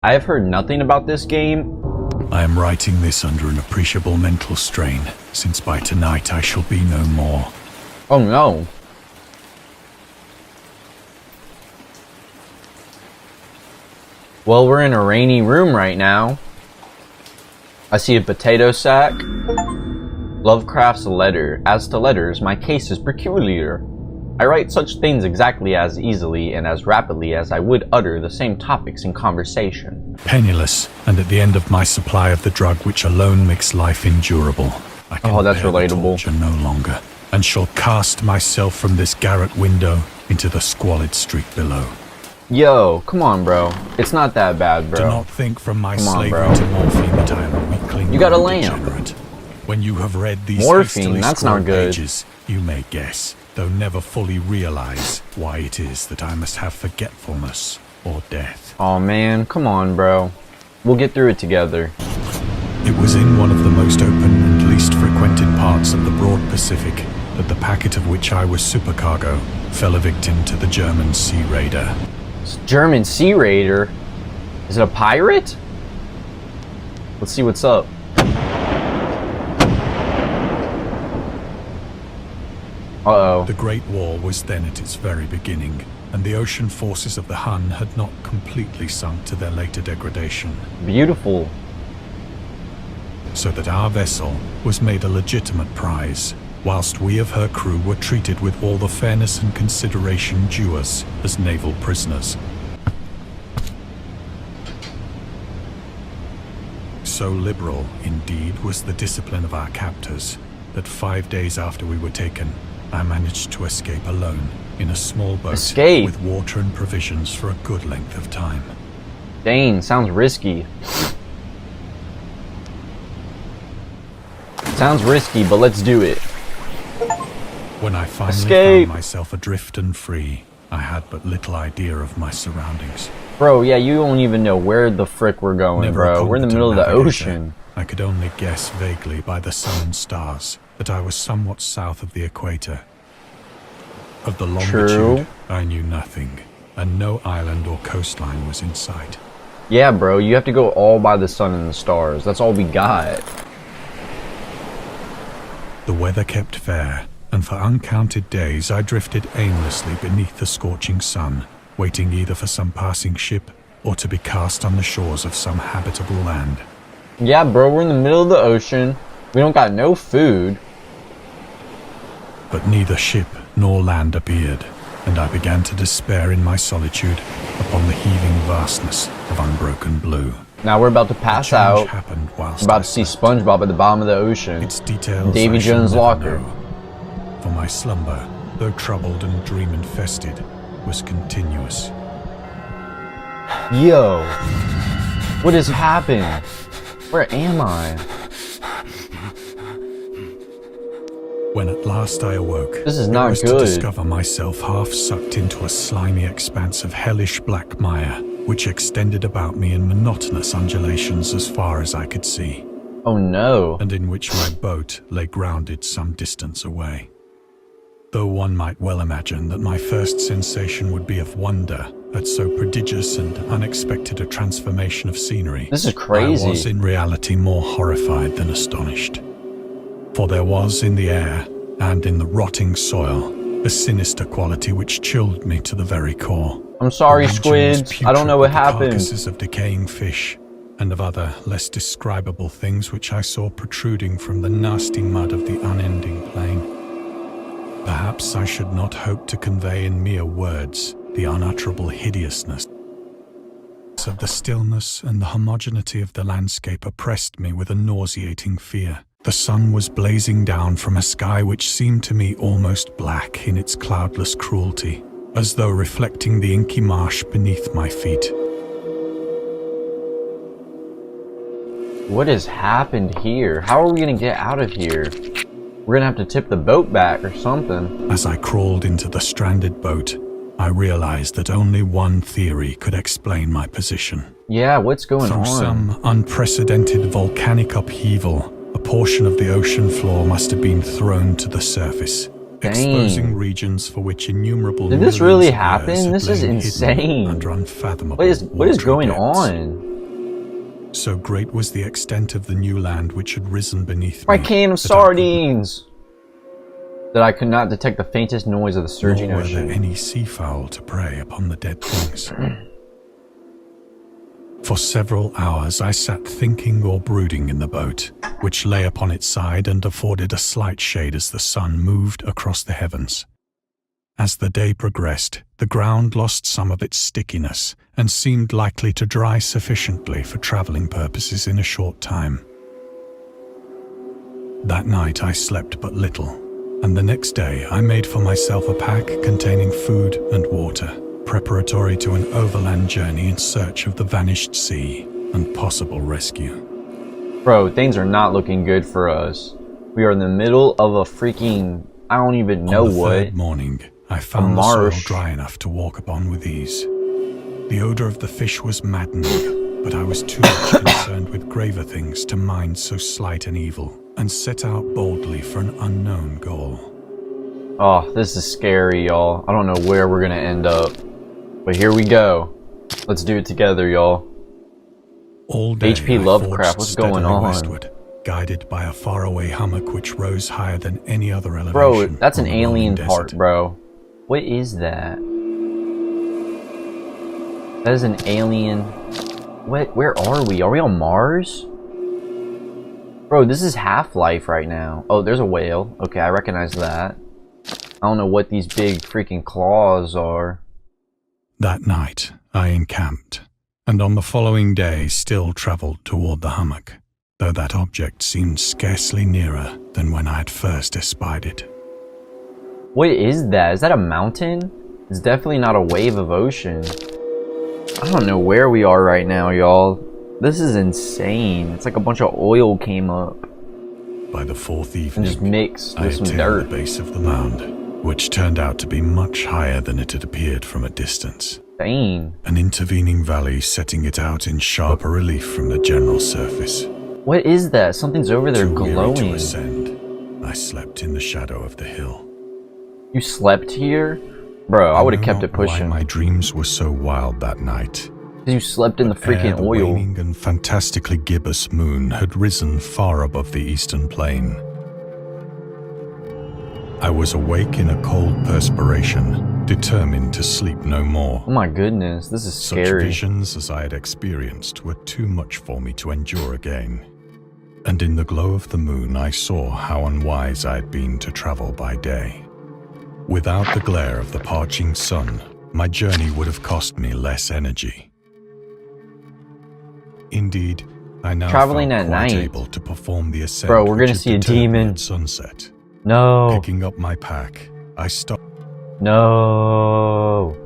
I have heard nothing about this game. I am writing this under an appreciable mental strain, since by tonight I shall be no more. Oh no. Well, we're in a rainy room right now. I see a potato sack. Lovecraft's letter. As to letters, my case is peculiar. I write such things exactly as easily and as rapidly as I would utter the same topics in conversation. Penniless, and at the end of my supply of the drug which alone makes life endurable, I can that's bear the relatable. torture no longer, and shall cast myself from this garret window into the squalid street below. Yo, come on, bro. It's not that bad, bro. Do not think from my Come on, slavery bro. to morphine that I am a weakling. You got a or lamp. degenerate. When you have read these Morphine, hastily that's not scrawled good. pages, you may guess, though never fully realize, why it is that I must have forgetfulness or death. Oh man, come on, bro. We'll get through it together. It was in one of the most open and least frequented parts of the broad Pacific that the packet of which I was supercargo fell a victim to the German sea raider. German Sea Raider? Is it a pirate? Let's see what's up. Uh-oh. The Great War was then at its very beginning, and the ocean forces of the Hun had not completely sunk to their later degradation, Beautiful. so that our vessel was made a legitimate prize, whilst we of her crew were treated with all the fairness and consideration due us as naval prisoners. So liberal, indeed, was the discipline of our captors, that 5 days after we were taken, I managed to escape alone in a small boat Escape? with water and provisions for a good length of time. Dang, sounds risky. Sounds risky, but let's do it. When I finally Escape! found myself adrift and free, I had but little idea of my surroundings. Bro, yeah, you don't even know where the frick we're going, Never a bro. We're in the competent middle of the navigator, ocean. I could only guess vaguely by the sun and stars that I was somewhat south of the equator. Of the longitude, True. I knew nothing, and no island or coastline was in sight. Yeah, bro, you have to go all by the sun and the stars. That's all we got. The weather kept fair, and for uncounted days I drifted aimlessly beneath the scorching sun, waiting either for some passing ship or to be cast on the shores of some habitable land. Yeah, bro, we're in the middle of the ocean. We don't got no food. But neither ship nor land appeared, and I began to despair in my solitude upon the heaving vastness of unbroken blue. Now we're about to pass Change out. happened whilst We're about I to see slept. SpongeBob at the bottom of the ocean. Its details Davy I shall Jones' never locker. know, for my slumber, though troubled and dream-infested, was continuous. Yo, what has happened? Where am I? When at last I awoke, This is it not was good. to discover myself half sucked into a slimy expanse of hellish black mire, which extended about me in monotonous undulations as far as I could see, Oh no. and in which my boat lay grounded some distance away. Though one might well imagine that my first sensation would be of wonder at so prodigious and unexpected a transformation of scenery, This is crazy. I was in reality more horrified than astonished. For there was in the air, and in the rotting soil, a sinister quality which chilled me to the very core. I'm sorry, The region was squids. I don't know putrid what with the happened. Carcasses of decaying fish, and of other, less describable things which I saw protruding from the nasty mud of the unending plain. Perhaps I should not hope to convey in mere words the unutterable hideousness of the stillness, and the homogeneity of the landscape oppressed me with a nauseating fear. The sun was blazing down from a sky which seemed to me almost black in its cloudless cruelty, as though reflecting the inky marsh beneath my feet. What has happened here? How are we gonna get out of here? We're gonna have to tip the boat back or something. As I crawled into the stranded boat, I realized that only one theory could explain my position. Yeah, what's going Through on? some unprecedented volcanic upheaval, a portion of the ocean floor must have been thrown to the surface, exposing regions for which innumerable Did this millions really of years happen? had This is lain hidden insane. Under unfathomable What is watery going depths. on? So great was the extent of the new land which had risen beneath My me. can of sardines! That I could not detect the faintest noise of the surging Nor were ocean. there any seafowl to prey upon the dead things. For several hours I sat thinking or brooding in the boat, which lay upon its side and afforded a slight shade as the sun moved across the heavens. As the day progressed, the ground lost some of its stickiness and seemed likely to dry sufficiently for traveling purposes in a short time. That night I slept but little, and the next day I made for myself a pack containing food and water, preparatory to an overland journey in search of the vanished sea and possible rescue. Bro, things are not looking good for us. We are in the middle of a freaking, I don't even know On the what. third morning, I found the soil dry enough to walk upon with ease. The odor of the fish was maddening, but I was too much concerned with graver things to mind so slight an evil, and set out boldly for an unknown goal. Oh, this is scary, y'all. I don't know where we're gonna end up. But here we go. Let's do it together, y'all. All day H.P. Lovecraft, what's going on? Westward, guided by a faraway hummock which rose higher than any other elevation. Bro, that's an on the alien rolling part, desert. bro. What is that? That is an alien. What? Where are we? Are we on Mars? Bro, this is Half-Life right now. Oh, there's a whale. Okay, I recognize that. I don't know what these big freaking claws are. That night, I encamped, and on the following day still travelled toward the hummock, though that object seemed scarcely nearer than when I had first espied it. What is that? Is that a mountain? It's definitely not a wave of ocean. I don't know where we are right now, y'all. This is insane. It's like a bunch of oil came up By the fourth and evening, just mixed I with some attained dirt. the base of the mound, which turned out to be much higher than it had appeared from a distance. Dang. An intervening valley setting it out in sharper relief from the general surface. What is that? Something's over there Too weary to glowing. ascend, I slept in the shadow of the hill. You slept here? Bro, I would have know kept it not why pushing. my dreams were so wild that night. Because you slept in the Ere freaking the oil. waning and fantastically gibbous moon had risen far above the eastern plain. I was awake in a cold perspiration, determined to sleep no more. Oh my goodness, this is Such scary. visions as I had experienced were too much for me to endure again. And in the glow of the moon I saw how unwise I had been to travel by day. Without the glare of the parching sun, my journey would have cost me less energy. Indeed, I now Traveling felt at quite night. able to perform the ascent. Bro, we're which gonna had see a deterred me demon. At sunset, No. picking up my pack, I stopped. No.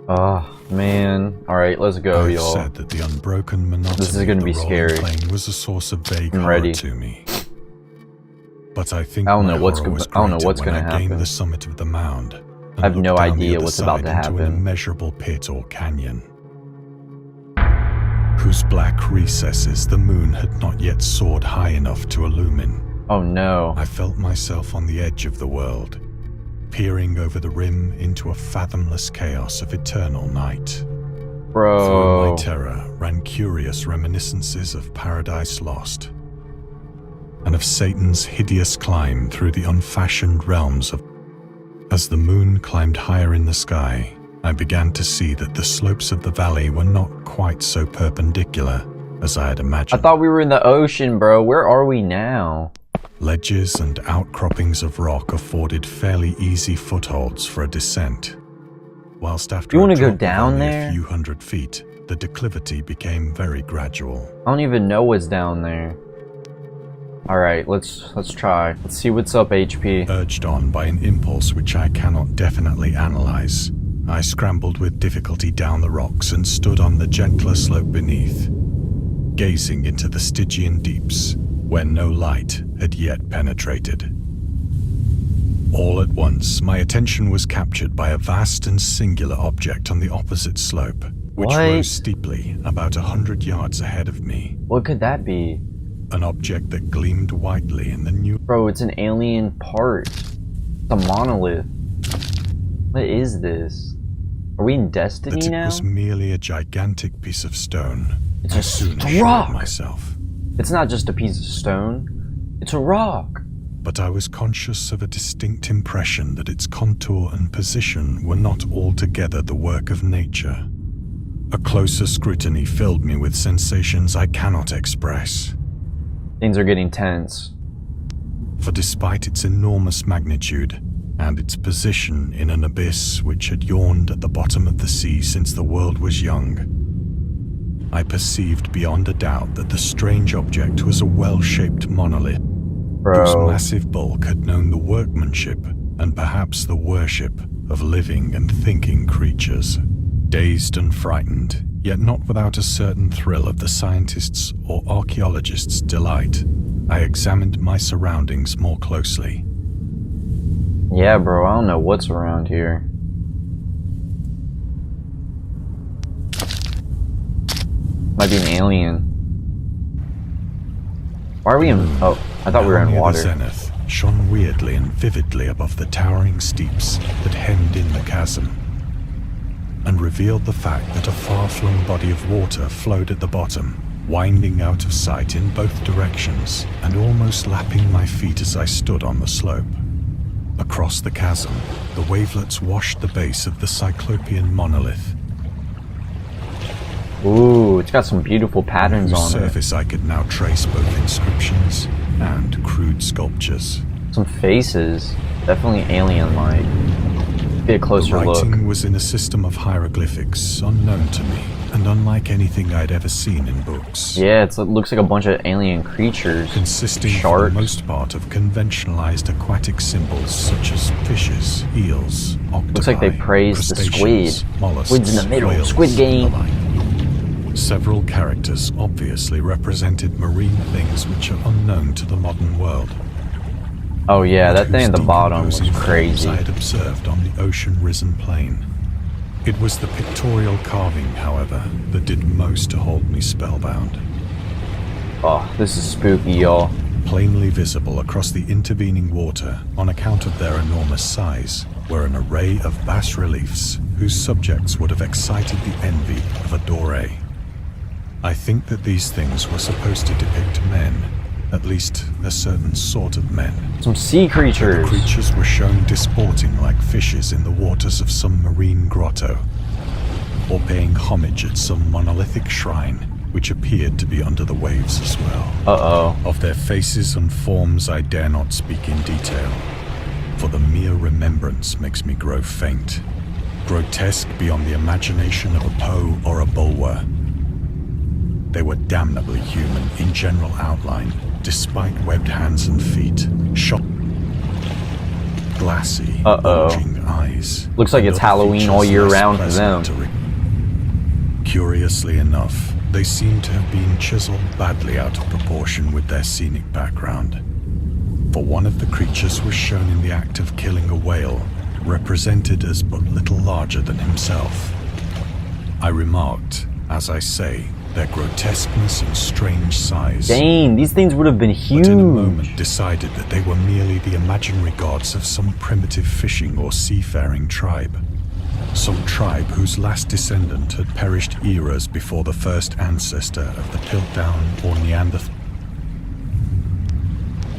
Oh, man. Alright, let's go, I y'all. said that the unbroken monotony This is gonna of the be rolling scary. plain was a source of vague I'm horror ready. to me. But I think I don't my know what's horror go- was I don't know greater what's when gonna I gained happen. the summit of the mound. and I have looked no down the idea other what's about side to into an happen. immeasurable pit or canyon, whose black recesses the moon had not yet soared high enough to illumine. Oh no. I felt myself on the edge of the world, peering over the rim into a fathomless chaos of eternal night. Through Bro. my terror ran curious reminiscences of Paradise Lost, and of Satan's hideous climb through the unfashioned realms of... As the moon climbed higher in the sky, I began to see that the slopes of the valley were not quite so perpendicular as I had I imagined. thought we were in the ocean, bro. Where are we now? Ledges and outcroppings of rock afforded fairly easy footholds for a descent, whilst after You a wanna go drop of down only there? a few hundred feet, the declivity became very gradual. I don't even know what's down there. Alright, let's try. Let's see what's up, HP. Urged on by an impulse which I cannot definitely analyze, I scrambled with difficulty down the rocks and stood on the gentler slope beneath, gazing into the Stygian deeps, where no light had yet penetrated. All at once, my attention was captured by a vast and singular object on the opposite slope, which What? rose steeply about 100 yards ahead of me. What could that be? An object that gleamed whitely in the new... Bro, it's an alien part. It's a monolith. What is this? Are we in Destiny that it now? was merely a gigantic piece of stone. It's I a soon rock. assured myself. It's not just a piece of stone. It's a rock. But I was conscious of a distinct impression that its contour and position were not altogether the work of nature. A closer scrutiny filled me with sensations I cannot express. Things are getting tense. For despite its enormous magnitude, and its position in an abyss which had yawned at the bottom of the sea since the world was young, I perceived beyond a doubt that the strange object was a well-shaped monolith, whose Bro. massive bulk had known the workmanship and perhaps the worship of living and thinking creatures. Dazed and frightened, yet not without a certain thrill of the scientist's or archaeologist's delight, I examined my surroundings more closely. Yeah, bro, I don't know what's around here. Might be an alien. Why are we in... Oh, I thought we were in Near water. the zenith shone weirdly and vividly above the towering steeps that hemmed in the chasm, and revealed the fact that a far-flung body of water flowed at the bottom, winding out of sight in both directions and almost lapping my feet as I stood on the slope. Across the chasm, the wavelets washed the base of the Cyclopean monolith, Ooh, it's got some beautiful patterns whose on it. surface I could now trace both inscriptions and crude sculptures. Some faces. Definitely alien-like. Get a The closer look. writing was in a system of hieroglyphics unknown to me, and unlike anything I'd ever seen in books. Yeah, it looks like a bunch of alien creatures. Consisting for Sharks. the most part of conventionalized aquatic symbols such as fishes, eels, octopi, Looks like they praised the crustaceans, squid. mollusks, Squid's in the middle. whales, Squid Game. and the like. Several characters obviously represented marine things which are unknown to the modern world. Oh yeah, that whose thing at the bottom was decomposing forms crazy. I had observed on the ocean-risen plain. It was the pictorial carving, however, that did most to hold me spellbound. Oh, this is spooky, y'all. Plainly visible across the intervening water, on account of their enormous size, were an array of bas-reliefs whose subjects would have excited the envy of a doré. I think that these things were supposed to depict men, at least a certain sort of men. Some sea The creatures. creatures were shown disporting like fishes in the waters of some marine grotto, or paying homage at some monolithic shrine, which appeared to be under the waves as well. Uh-oh. Of their faces and forms I dare not speak in detail, for the mere remembrance makes me grow faint, grotesque beyond the imagination of a Poe or a Bulwer. They were damnably human in general outline, despite webbed hands and feet, shot, glassy, bulging eyes. Looks like and it's other Halloween features all year less round for pleasant them. to Curiously enough, they seem to have been chiseled badly out of proportion with their scenic background. For one of the creatures was shown in the act of killing a whale, represented as but little larger than himself. I remarked, as I say, their grotesqueness and strange size. Dang, these things would have been huge. But in a moment decided that they were merely the imaginary gods of some primitive fishing or seafaring tribe. Some tribe whose last descendant had perished eras before the first ancestor of the Piltdown or Neanderthal.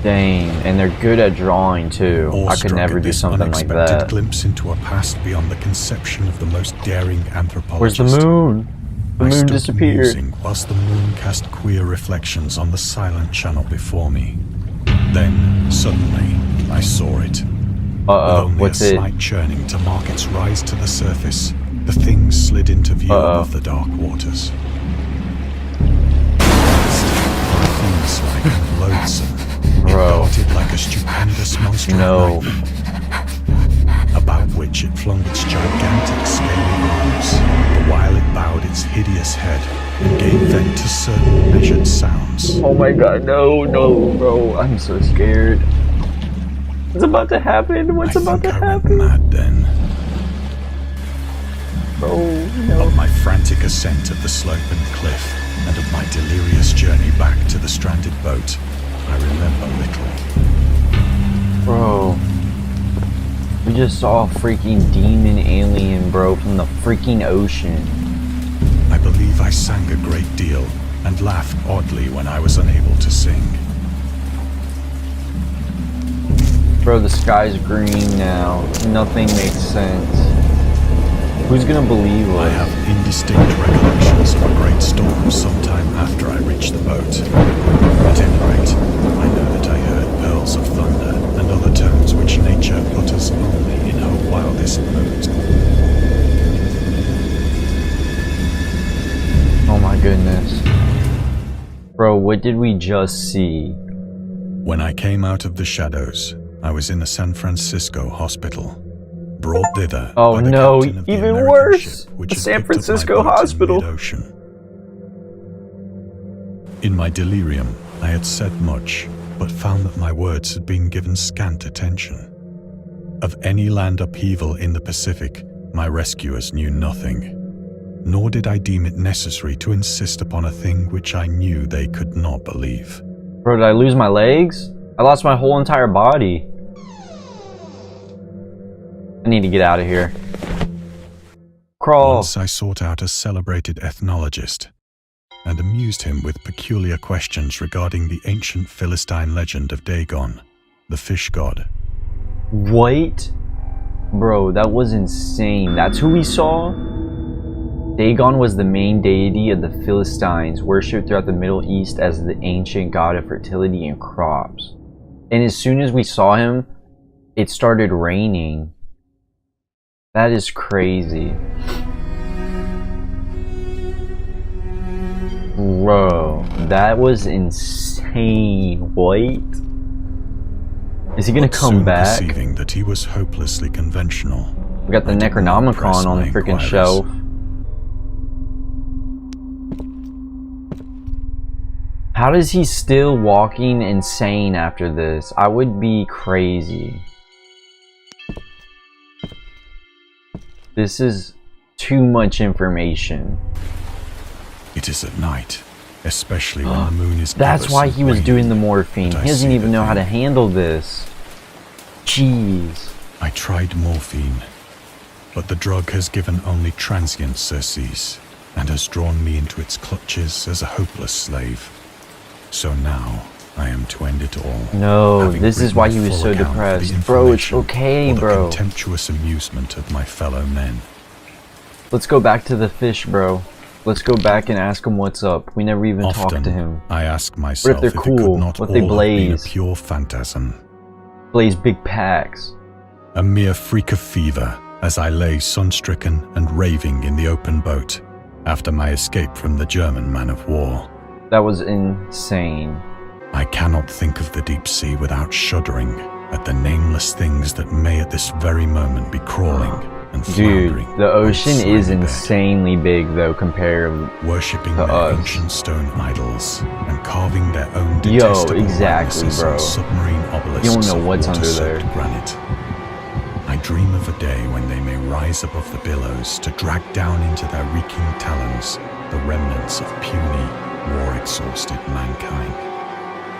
Dang, and they're good at drawing too. I could never do something like unexpected that. glimpse into a past beyond the conception of the most daring anthropologist. Where's the moon? The I moon stood disappeared. musing whilst the moon cast queer reflections on the silent channel before me. Then, suddenly, I saw it. With only What's a it? slight churning to mark its rise to the surface, the thing slid into view above the dark waters. Fiend-like and loathsome, it Bro. darted like a stupendous monster No. of lightning, about which it flung its gigantic scaly arms, the while it bowed its hideous head and gave vent to certain measured sounds. Oh my god, no, bro. I'm so scared. What's about to happen? What's I about think to I went happen? mad then. Bro, no. Of my frantic ascent of the slope and cliff, and of my delirious journey back to the stranded boat, I remember little. Bro. We just saw a freaking demon alien, bro, from the freaking ocean. I believe I sang a great deal and laughed oddly when I was unable to sing. Bro, the sky's green now. Nothing makes sense. Who's gonna believe I it? have indistinct recollections of a great storm sometime after I reached the boat. At any rate, I know that I heard pearls of thunder and other tones which nature utters only in her wildest moods. Oh my goodness. Bro, what did we just see? When I came out of the shadows, I was in a San Francisco hospital, brought thither Oh by the no, captain of the even American worse! ship which The had San picked up my Francisco boat in hospital. mid-ocean. In my delirium, I had said much, but found that my words had been given scant attention. Of any land upheaval in the Pacific, my rescuers knew nothing, nor did I deem it necessary to insist upon a thing which I knew they could not believe. Bro, did I lose my legs? I lost my whole entire body. I need to get out of here. Crawl. Once I sought out a celebrated ethnologist and amused him with peculiar questions regarding the ancient Philistine legend of Dagon, the fish god. What? Bro, that was insane. That's who we saw? Dagon was the main deity of the Philistines, worshipped throughout the Middle East as the ancient god of fertility and crops. And as soon as we saw him, it started raining. That is crazy. Bro, that was insane. What? Is he gonna come back? Perceiving that he was hopelessly conventional, We got the I did not press Necronomicon on the my freaking inquiries. shelf. How is he still walking insane after this? I would be crazy. This is too much information. It is at night, especially when the moon is That's why he was doing the morphine. But I He doesn't see even the know how to thing. handle this. Jeez. I tried morphine, but the drug has given only transient surcease and has drawn me into its clutches as a hopeless slave. So now I am to end it all. No, having this is written why a he was full so account for the depressed. Bro, it's information okay, or the bro. contemptuous amusement of my fellow men. Let's go back to the fish, bro. Let's go back and ask him what's up. We never even talked to him. I ask myself they're if it cool? could not What all if they have been a blaze? pure phantasm, Blaze big packs. a mere freak of fever as I lay sun-stricken and raving in the open boat after my escape from the German man of war. That was insane. I cannot think of the deep sea without shuddering at the nameless things that may at this very moment be crawling and Dude, floundering. the on ocean slimy is bed, insanely big though compared. worshipping to their us. ancient stone idols and carving their own Yo, detestable exactly, likenesses bro. on submarine obelisks You don't know of what's under water-soaked there. granite. I dream of a day when they may rise above the billows to drag down into their reeking talons the remnants of puny, war-exhausted mankind.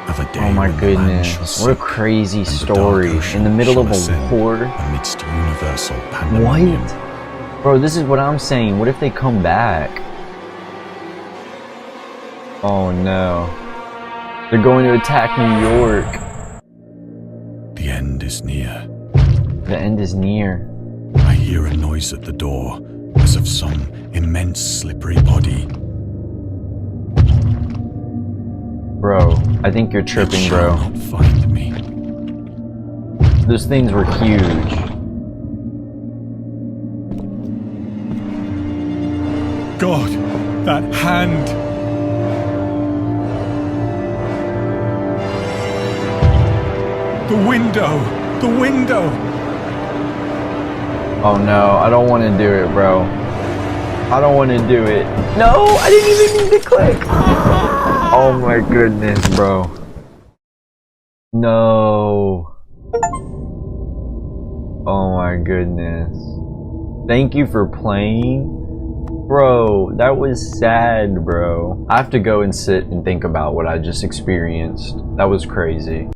Of a day Oh my when the land shall goodness. What a sink crazy and the story. dark ocean In the middle shall of a ascend war. amidst universal pandemonium. What? Bro, this is what I'm saying. What if they come back? Oh no. They're going to attack New York. The end is near. The end is near. I hear a noise at the door, as of some immense slippery body. Bro, I think you're It tripping, shall bro. not find me. Those things were huge. God, that hand! The window! The window! Oh no, I don't want to do it, bro. I don't want to do it. No, I didn't even mean to click. Oh my goodness, bro. No. Oh my goodness. Thank you for playing. Bro, that was sad, bro. I have to go and sit and think about what I just experienced. That was crazy.